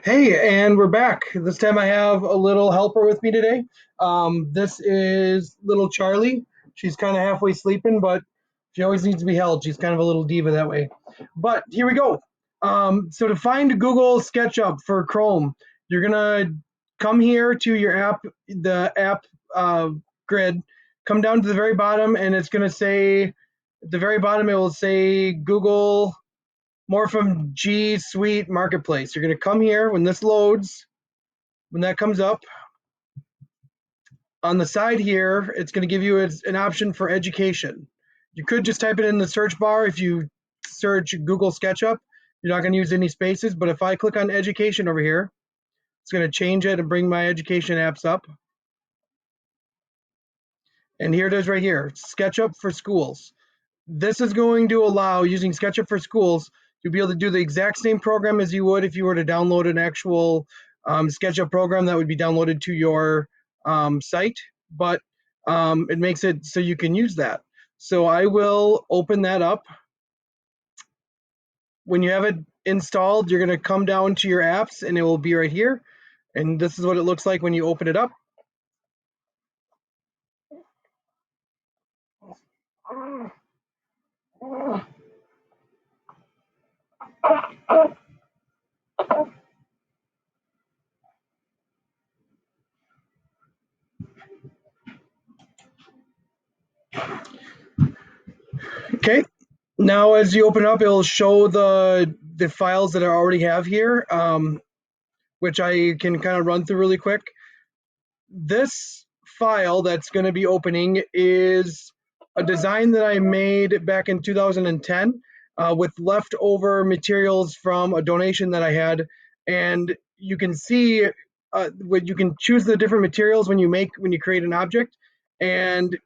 Hey, and we're back. This time I have a little helper with me today. This is little Charlie. She's kind of halfway sleeping, but she always needs to be held. She's kind of a little diva that way. But here we go. So to find Google SketchUp for Chrome, you're gonna come here to your app, the app grid. Come down to the very bottom, and it's gonna say at the very bottom it will say Google more from G Suite Marketplace. You're going to come here when this loads, when that comes up. On the side here, it's going to give you an option for education. You could just type it in the search bar if you search Google SketchUp. You're not going to use any spaces, but if I click on education over here, it's going to change it and bring my education apps up. And here it is right here, SketchUp for schools. This is going to allow, using SketchUp for schools, to be able to do the exact same program as you would if you were to download an actual SketchUp program that would be downloaded to your site, but it makes it so you can use that. So I will open that up. When you have it installed, you're going to come down to your apps and it will be right here. And this is what it looks like when you open it up. Okay, now as you open up, it'll show the files that I already have here, which I can kind of run through really quick. This file that's going to be opening is a design that I made back in 2010 with leftover materials from a donation that I had. And you can see you can choose the different materials when you create an object, and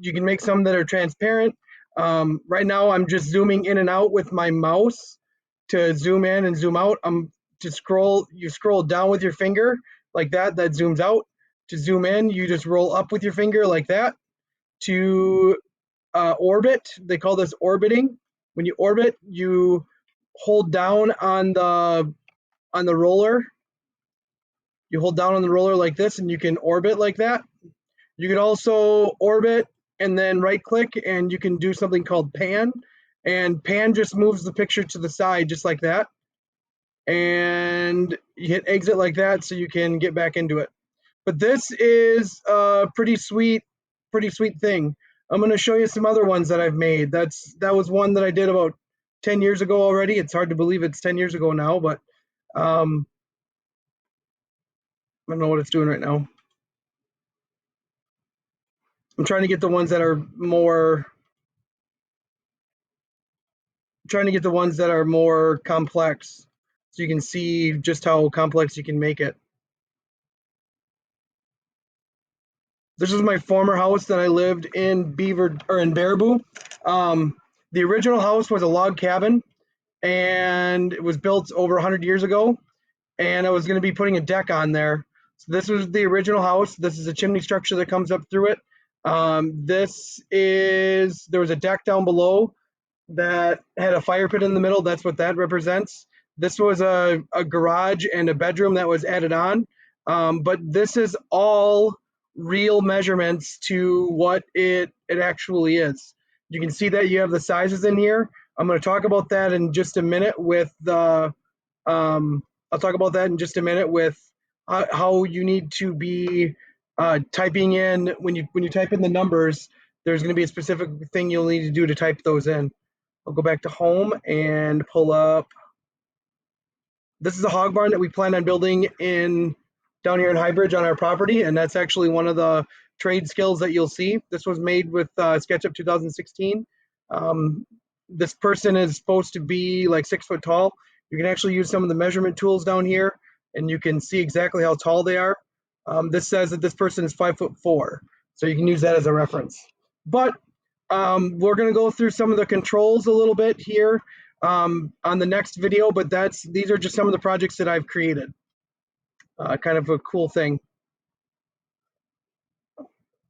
you can make some that are transparent. Right now I'm just zooming in and out with my mouse to zoom in and zoom out. You scroll down with your finger like that zooms out. To zoom in, you just roll up with your finger like that. To orbit, they call this orbiting. When you orbit, you hold down on the roller. You hold down on the roller like this, and you can orbit like that. You can also orbit and then right click, and you can do something called pan. And pan just moves the picture to the side just like that. And you hit exit like that so you can get back into it. But this is a pretty sweet thing. I'm going to show you some other ones that I've made. That was one that I did about 10 years ago already. It's hard to believe it's 10 years ago now, but I don't know what it's doing right now. I'm trying to get the ones that are more complex, so you can see just how complex you can make it. This is my former house that I lived in Baraboo. The original house was a log cabin, and it was built over 100 years ago, and I was going to be putting a deck on there. So this was the original house. This is a chimney structure that comes up through it. There was a deck down below that had a fire pit in the middle. That's what that represents. This was a garage and a bedroom that was added on. But this is all real measurements to what it actually is. You can see that you have the sizes in here. I'm going to talk about that in just a minute with I'll talk about that in just a minute with how you need to be typing in when you type in the numbers. There's going to be a specific thing you'll need to do to type those in. I'll go back to home and pull up. This is a hog barn that we plan on building down here in Highbridge on our property, and that's actually one of the trade skills that you'll see. This was made with SketchUp 2016. This person is supposed to be like 6 foot tall. You can actually use some of the measurement tools down here, and you can see exactly how tall they are. This says that this person is 5'4", so you can use that as a reference. But we're going to go through some of the controls a little bit here on the next video, but these are just some of the projects that I've created. Kind of a cool thing.